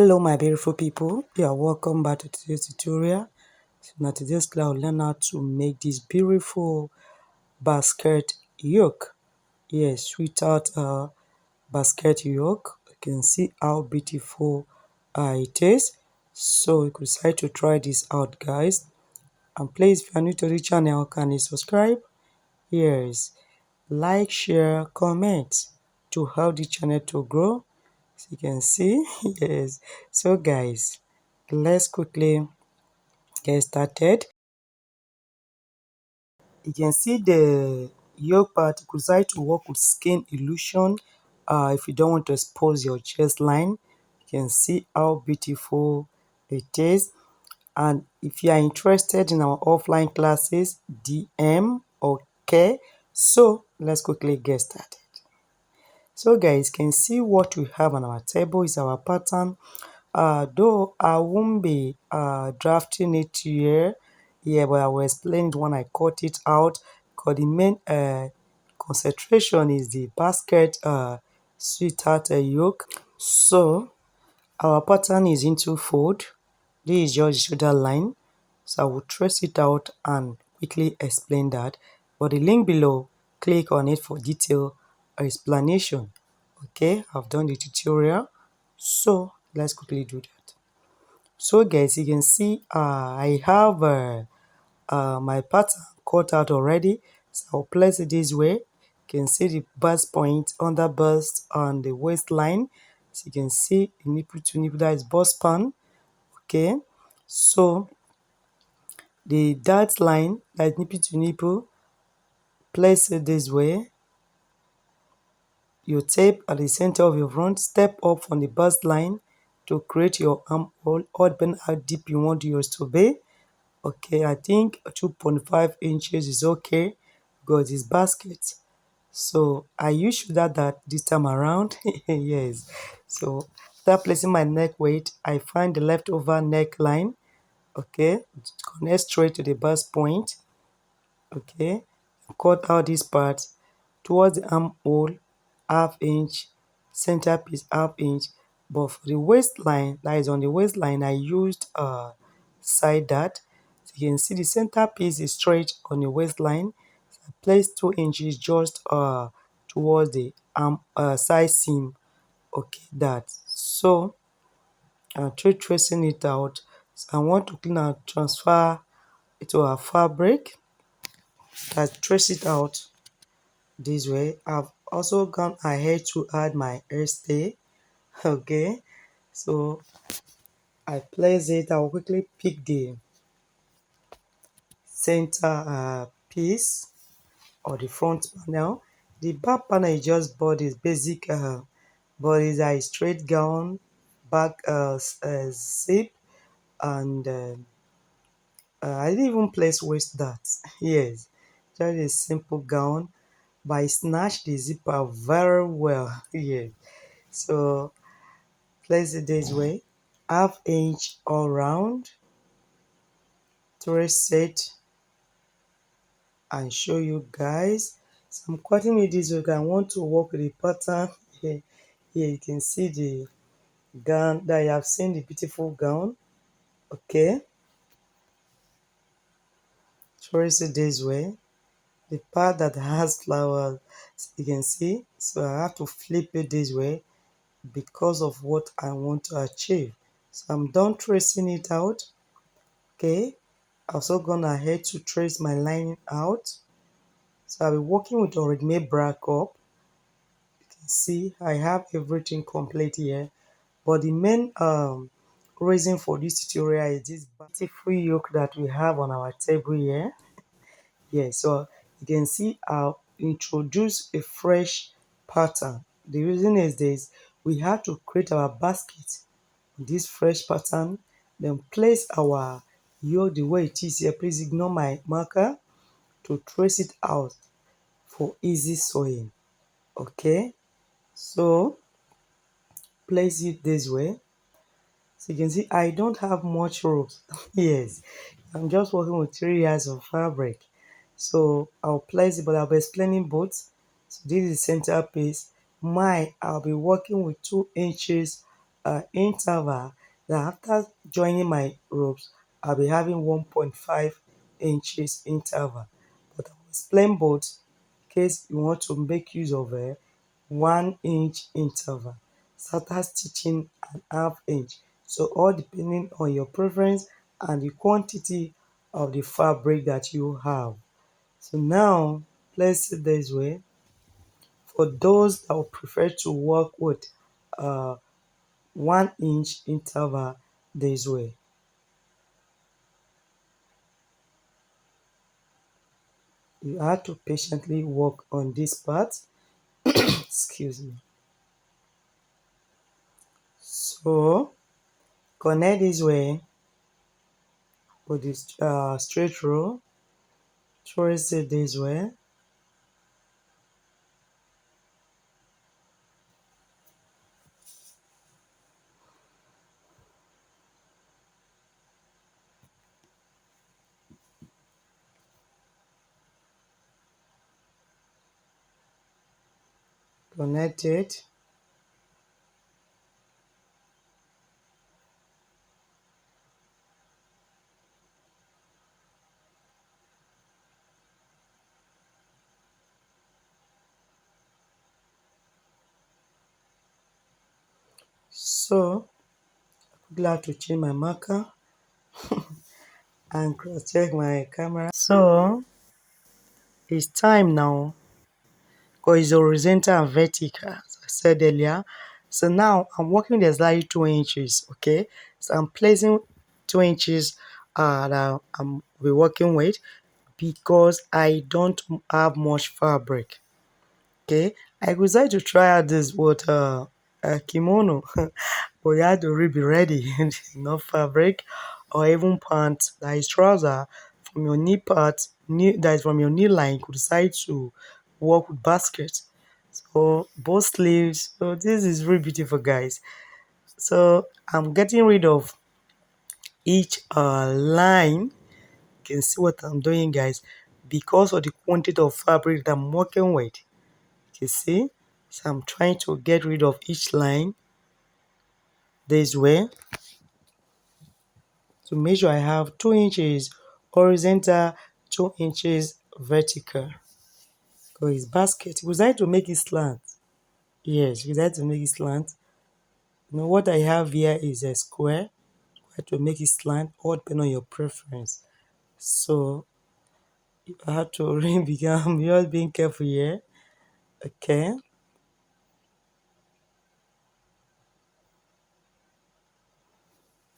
Hello my beautiful people, you are welcome back to today's tutorial. So now today's class will learn how to make this beautiful basket yoke. Yes, without basket yoke, you can see how beautiful it is. So you could decide to try this out, guys. And please, if you are new to the channel, can you subscribe? Yes, like, share, comment to help the channel to grow. So you can see, yes. So guys, let's quickly get started. You can see the yoke part. You could decide to work with skin illusion if you don't want to expose your chest line. You can see how beautiful it is. And if you are interested in our offline classes, DM or K. So let's quickly get started. So guys, can see what we have on our table is our pattern. Though I won't be drafting it here, but I will explain it when I cut it out, because the main concentration is the basket sweetheart yoke. So our pattern is into fold. This is just shoulder line, so I will trace it out and quickly explain that. But the link below, click on it for detailed explanation. Okay, I've done the tutorial, so let's quickly do that. So guys, you can see I have my pattern cut out already, so I'll place it this way. You can see the bust point, under bust on the waistline. So you can see the nipple to nipple, that is bust span. Okay, so the dart line, that is nipple to nipple, place it this way. You tape at the center of your front, step up from the bust line to create your armhole, or depending how deep you want yours to be. Okay, I think 2.5 inches is okay because it's basket. So I use shoulder that this time around. Yes. So after placing my neck weight, I find the leftover neckline. Okay, connect straight to the bust point. Okay, cut out this part towards the armhole, half inch, center piece half inch. But for the waistline, that is on the waistline, I used side dart. So you can see the center piece is straight on the waistline. So I placed 2 inches just towards the arm side seam. Okay, that. So I'm tracing it out. So I want to clean and transfer it to a fabric. I trace it out this way. I've also gone ahead to add my hairstay. Okay, so I place it. I'll quickly pick the center piece or the front panel. The back panel is just bodice, basic bodice, a straight gown, back zip, and I didn't even place waist darts. Yes, just a simple gown, but I snatched the zipper very well. Yeah, so place it this way, half inch all round, trace it and show you guys. So I'm cutting it this way. I want to work with the pattern. Here, here you can see the gown that you have seen, the beautiful gown. Okay, trace it this way. The part that has flowers, you can see. So I have to flip it this way because of what I want to achieve. So I'm done tracing it out. Okay, I've also gone ahead to trace my lining out. So I'll be working with already made bra cup. You can see I have everything complete here. But the main reason for this tutorial is this beautiful yoke that we have on our table here. Yeah, so you can see I'll introduce a fresh pattern. The reason is this: we have to create our basket with this fresh pattern, then place our yoke the way it is here. Please ignore my marker to trace it out for easy sewing. Okay, so place it this way. So you can see I don't have much rope. Yes, I'm just working with 3 yards of fabric. So I'll place it, but I'll be explaining both. So this is the center piece. I'll be working with 2 inches interval, that after joining my ropes I'll be having 1.5 inches interval. But I will explain both in case you want to make use of a 1 inch interval. Starter stitching an half inch. So all depending on your preference and the quantity of the fabric that you have. So now place it this way. For those that would prefer to work with uh, 1 inch interval this way. You have to patiently work on this part. Excuse me. So connect this way with this straight row. Trace it this way. Connect it. So glad to change my marker and cross check my camera. So it's time now because it's horizontal and vertical, as I said earlier. So now I'm working the slide 2 inches, okay? So I'm placing 2 inches that I'm be working with because I don't have much fabric. Okay, I decided to try out this with a kimono, but you had to really be ready, enough fabric, or even pants that is trouser from your knee part, that is from your knee line. You could decide to work with basket. So both sleeves. So this is really beautiful, guys. So I'm getting rid of each line. You can see what I'm doing, guys, because of the quantity of fabric that I'm working with. You see, so I'm trying to get rid of each line this way to make sure I have 2 inches horizontal, 2 inches vertical. Because it's basket, we decide to make it slant. Yes, we decide to make it slant. You know what I have here is a square. Try to make it slant, all depending on your preference. So you have to really become just being careful here. Okay.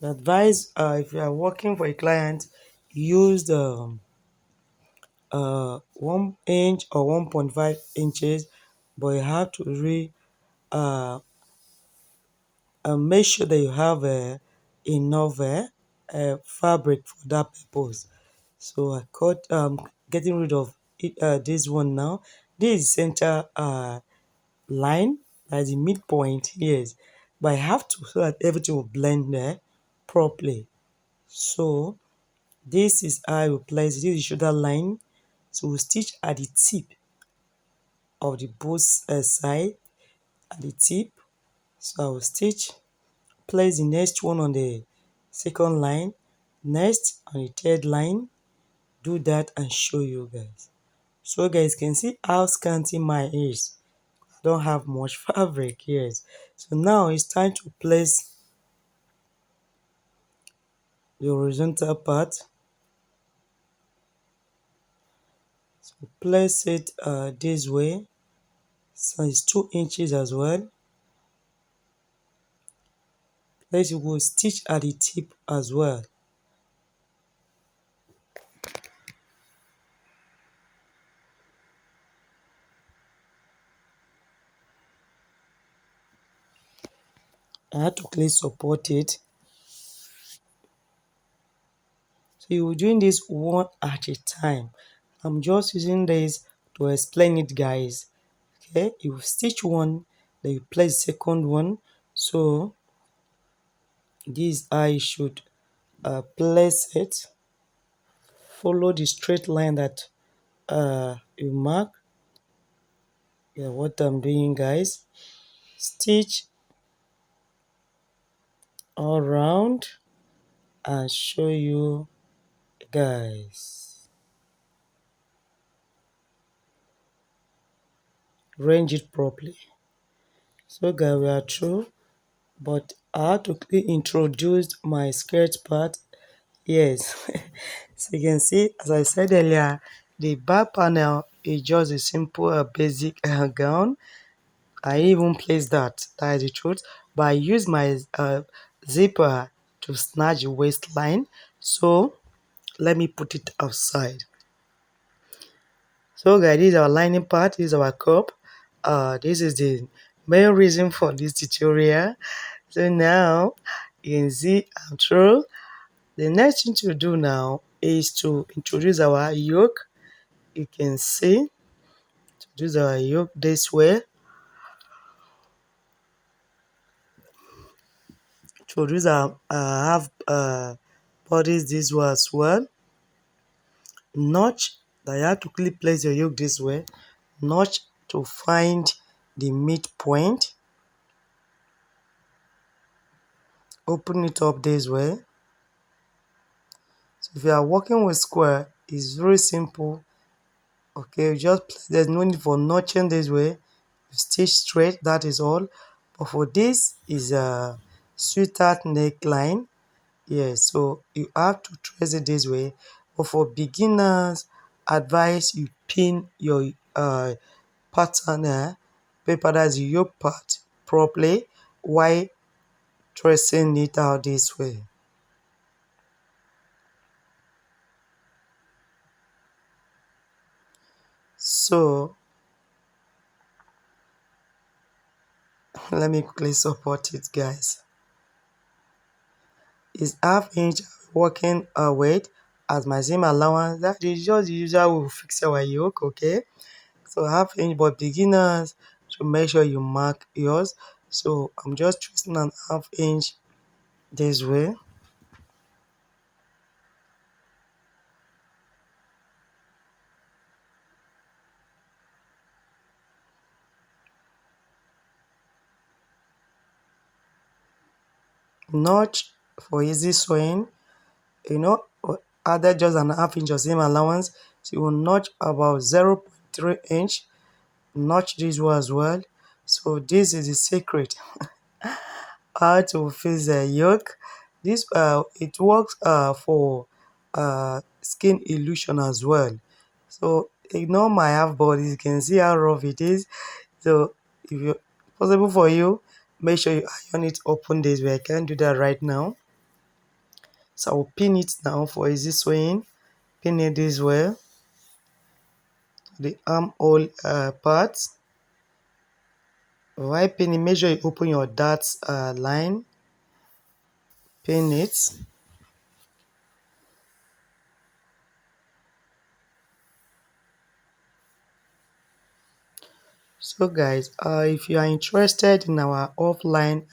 Advise if you are working for a client, use the 1 inch or 1.5 inches, but you have to really uh, make sure that you have enough fabric for that purpose. So I cut getting rid of this one now. This is center line, that's the midpoint, yes, but I have to so that everything will blend there properly. So this is how I will place it. This is the shoulder line. So we stitch at the tip of the both side at the tip. So I will stitch, place the next one on the second line, next on the third line, do that and show you guys. So guys can see how scanty mine is. I don't have much fabric, yes. So now it's time to place the horizontal part. So place it this way. So it's 2 inches as well. Place it, will stitch at the tip as well. I had to clearly support it. So you will doing this one at a time. I'm just using this to explain it, guys. Okay, you stitch one, then you place second one. So this I should place it. Follow the straight line that you mark. Yeah, what I'm doing, guys. Stitch all round and show you guys. Range it properly. So guys, we are through, but I had to quickly introduce my skirt part. Yes, so you can see, as I said earlier, the back panel is just a simple basic gown. I even placed that, that is the truth, but I use my zipper to snatch the waistline. So let me put it outside. So guys, this is our lining part, this is our cup. This is the main reason for this tutorial. So now you can see I'm through. The next thing to do now is to introduce our yoke. You can see, introduce our yoke this way. Introduce our half bodies this way as well. Notch that you have to quickly place your yoke this way. Notch to find the midpoint. Open it up this way. So if you are working with square, it's very simple. Okay, just there's no need for notching this way. You stitch straight, that is all. But for this is a sweetheart neckline. Yeah, so you have to trace it this way. But for beginners, advise you pin your pattern paper, that's the yoke part, properly while tracing it out this way. So let me quickly support it, guys. Is half inch working weight as my seam allowance. That is just the usual will fix our yoke, okay? So half inch, but beginners should make sure you mark yours. So I'm just tracing an half inch this way. Notch for easy sewing, you know, added just an half inch of seam allowance. So you will notch about 0.3 inch. Notch this one as well. So this is the secret how to fix the yoke. This it works for skin illusion as well. So ignore my half body, you can see how rough it is. So if you possible for you, make sure you iron it open this way. I can't do that right now, so I'll pin it now for easy sewing. Pin it this way, the armhole part. While pinning, make sure you open your dart line. Pin it. So guys, if you are interested in our offline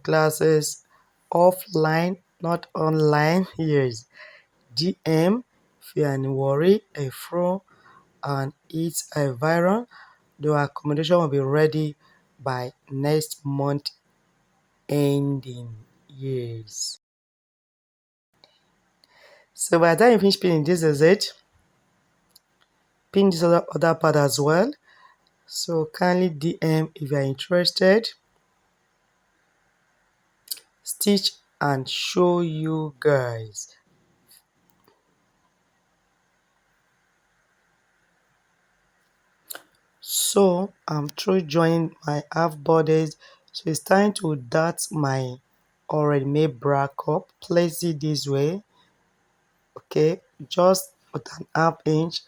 classes, offline, not online, yes, DM if you are in worry, a fro, and it's a viral. The accommodation will be ready by next month ending. Yes. So by the time you finish pinning, this is it. Pin this other part as well. So kindly DM if you are interested. Stitch and show you guys. So I'm through joining my half bodies. So it's time to dart my already made bra cup. Place it this way. Okay, just with an half inch.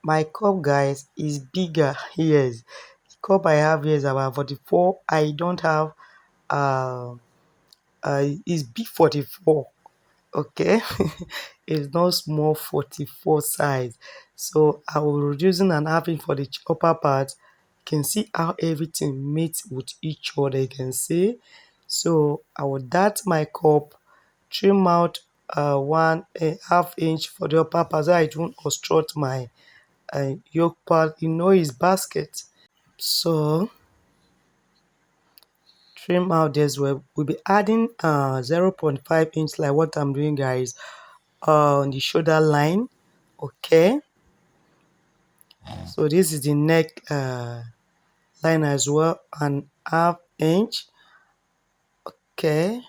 My cup, guys, is bigger. Yes, the cup I have here is about 44. I don't have is B44. Okay, it's not small 44 size. So I will reducing and having for the upper part. You can see how everything meets with each other, you can see. So I will dart my cup, trim out 1.5 inch for the upper part so I don't obstruct my yoke part, you know, is basket. So trim out this way. We'll be adding 0.5 inch like what I'm doing, guys, on the shoulder line. Okay, so this is the neck line as well, and half inch. Okay,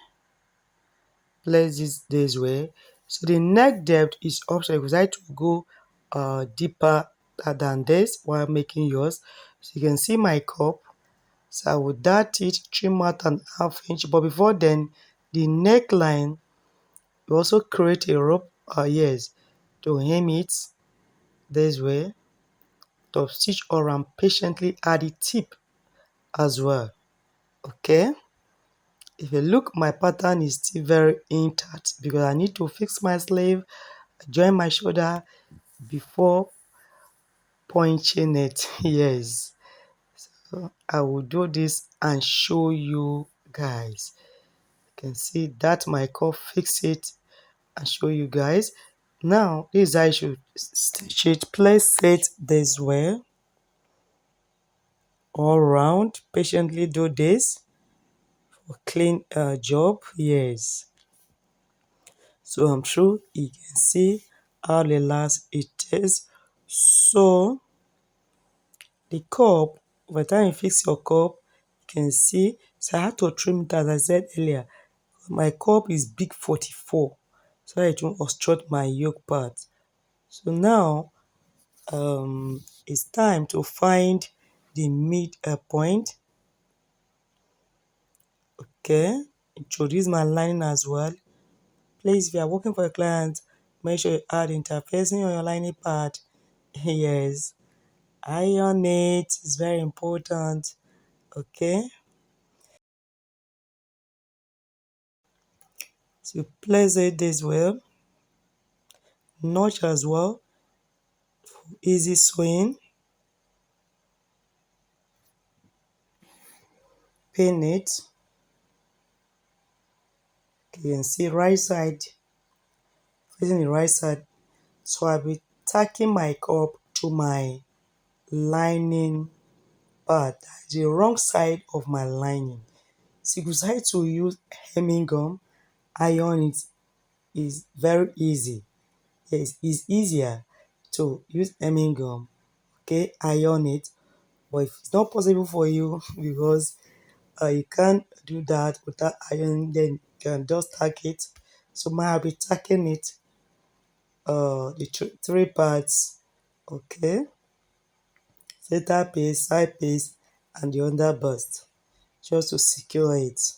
place this way. So the neck depth is optional. If you decide to go deeper than this while making yours, so you can see my cup. So I will dart it, trim out an half inch. But before then, the neckline, you also create a rope, yes, to hem it this way, top stitch or and patiently add the tip as well. Okay, if you look, my pattern is still very intact because I need to fix my sleeve, join my shoulder before punching it. Yes, so I will do this and show you guys. You can see that my cuff fix it and show you guys. Now this is how you should stitch it. Place it this way all round. Patiently do this for clean job. Yes, so I'm sure you can see how relaxed it is. So the cup, by the time you fix your cup, you can see, so I had to trim it as I said earlier. My cup is big 44, so it won't obstruct my yoke part. So now it's time to find the mid point. Okay, introduce my lining as well. Please, if you are working for a client, make sure you add interfacing on your lining part. Yes, iron it is very important. Okay, so place it this way, notch as well, easy sewing, pin it. You can see right side, facing the right side. So I'll be tacking my cup to my lining part, the wrong side of my lining. So if you decide to use hemming gum, iron it is very easy. Yes, it's easier to use hemming gum. Okay, iron it. But if it's not possible for you because you can't do that without iron, then you can just tack it. So I'll be tacking it, the three parts. Okay, center piece, side piece, and the under bust, just to secure it.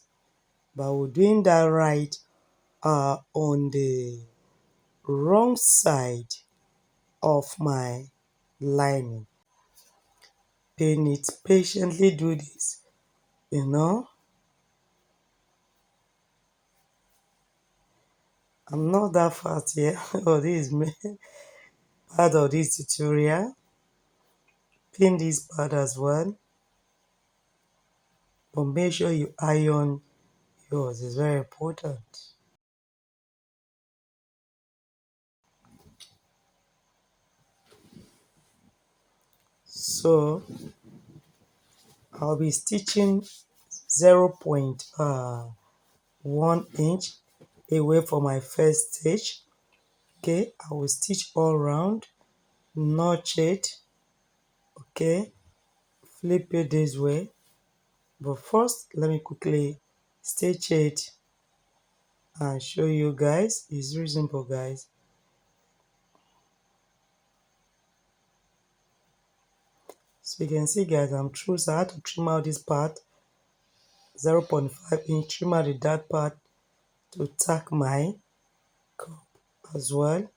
But we're doing that right on the wrong side of my lining. Pin it, patiently do this, you know. I'm not that fast here. Oh, this is part of this tutorial. Pin this part as well, but make sure you iron yours, it's very important. So I'll be stitching 0.1 inch away from my first stitch. Okay, I will stitch all round, notch it. Okay, flip it this way, but first let me quickly stitch it and show you guys. It's very simple, guys. So you can see, guys, I'm through. So I had to trim out this part, 0.5 inch, trim out the that part to tack my cup as well.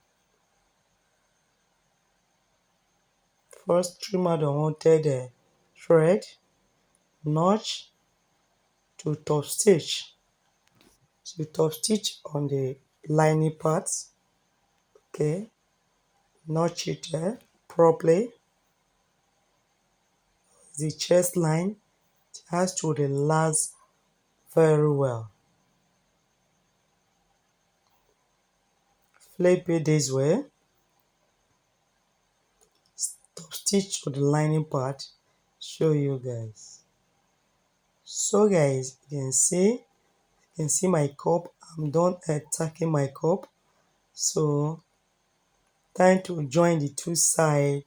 First, trim out the unwanted thread, notch to top stitch. So top stitch on the lining parts. Okay, notch it there properly. The chest line has to relax very well. Flip it this way. Top stitch to the lining part. Show you guys. So guys, you can see my cup. I'm done attacking my cup. So time to join the two side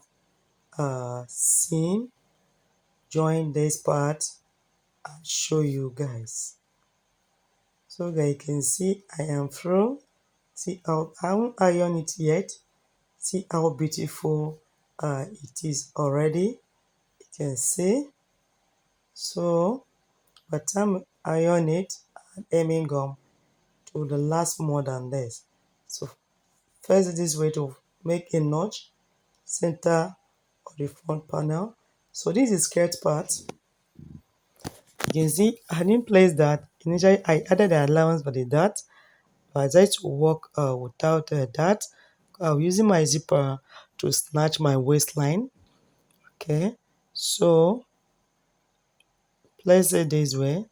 seam. Join this part and show you guys. So guys, you can see I am through. See how I haven't ironed it yet. See how beautiful it is already. You can see. So by the time I iron it, I'm aiming gum to the last more than this. So first this way to make a notch center of the front panel. So this is skirt part. You can see I didn't place that. Initially I added the allowance for the dart, but I decided to work without that. I'm using my zipper to snatch my waistline. Okay, so place it this way.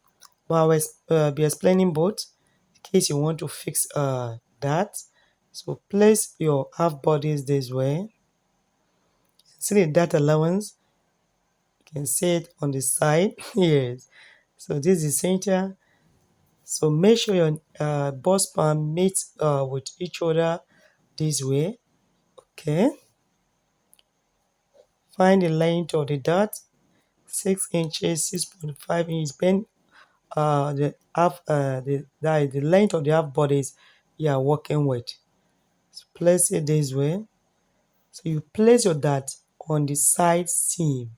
But I will be explaining both in case you want to fix that. So place your half bodies this way. See the dart allowance. You can see it on the side. Yes. So this is center. So make sure your bust span meets with each other this way. Okay. Find the length of the dart. 6 inches, 6.5 inches. Bend the half that is the length of the half bodies you are working with. So place it this way. So you place your dart on the side seam.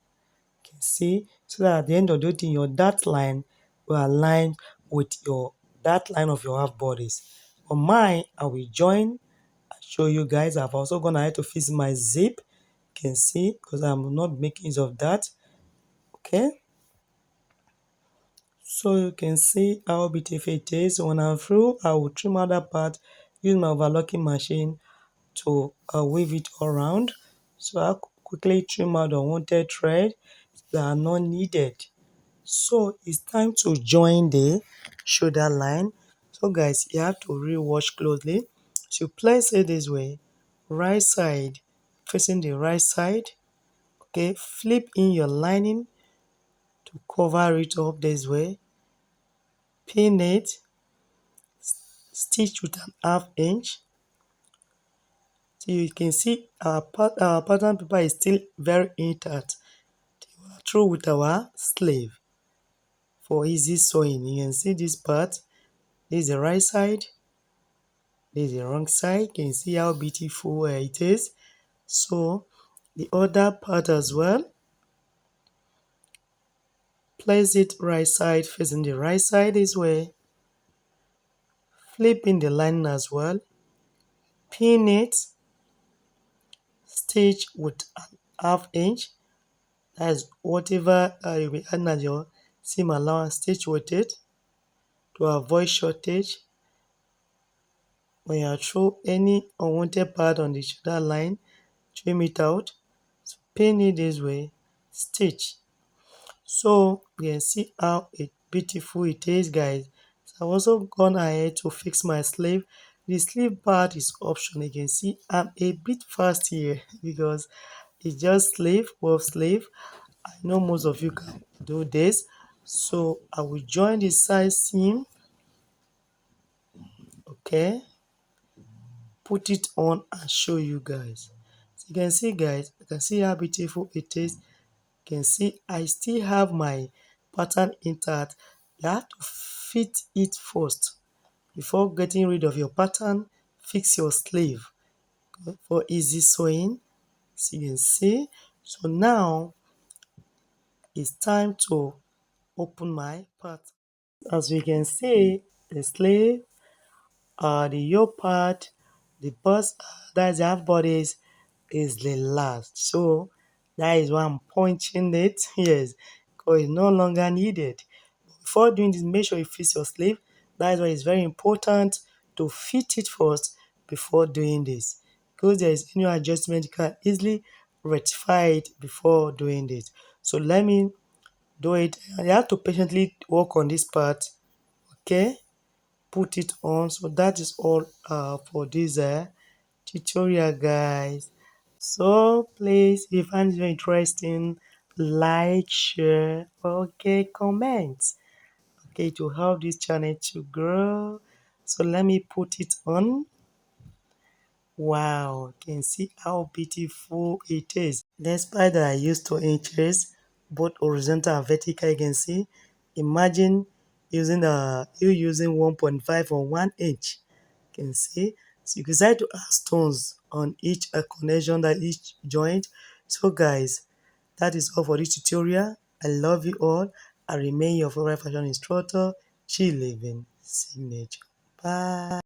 You can see so that at the end of the day your dart line will align with your dart line of your half bodies. For mine, I will join. I show you guys. I've also gone ahead to fix my zip. You can see because I'm not making use of that. Okay. So you can see how beautiful it is. When I'm through, I will trim out that part, use my overlocking machine to weave it around. So I quickly trim out the unwanted thread that are not needed. So it's time to join the shoulder line. So guys, you have to re-watch closely. So you place it this way, right side facing the right side. Okay, flip in your lining to cover it up this way. Pin it, stitch with an half inch. So you can see our pattern paper is still very intact. Through with our sleeve for easy sewing. You can see this part. This is the right side. This is the wrong side. You can see how beautiful it is. So the other part as well. Place it right side facing the right side this way. Flip in the lining as well. Pin it. Stitch with an half inch. That's whatever you'll be adding as your seam allowance. Stitch with it to avoid shortage. When you are through any unwanted part on the shoulder line, trim it out. So pin it this way. Stitch. So you can see how beautiful it is, guys. So I've also gone ahead to fix my sleeve. The sleeve part is optional. You can see I'm a bit fast here because it's just sleeve, wolf sleeve. I know most of you can do this. So I will join the side seam. Okay. Put it on and show you guys. So you can see, guys, you can see how beautiful it is. You can see I still have my pattern intact. You have to fit it first before getting rid of your pattern. Fix your sleeve for easy sewing. So you can see. So now it's time to open my part. As we can see, the sleeve, the yoke part, the bust, that's the half bodies, is the last. So that is why I'm punching it. Yes, because it's no longer needed. Before doing this, make sure you fit your sleeve. That is why it's very important to fit it first before doing this. Because there is any adjustment, you can easily rectify it before doing this. So let me do it. You have to patiently work on this part. Okay, put it on. So that is all for this tutorial, guys. So please, if you find it very interesting, like, share, okay, comment. okay, to help this channel to grow. So let me put it on. Wow, you can see how beautiful it is. Despite that I used 2 inches, both horizontal and vertical, you can see. Imagine using you using 1.5 or 1 inch. You can see. So you decide to add stones on each connection, that each joint. So guys, that is all for this tutorial. I love you all. I remain your favorite fashion instructor, Chi Living Signature. Bye.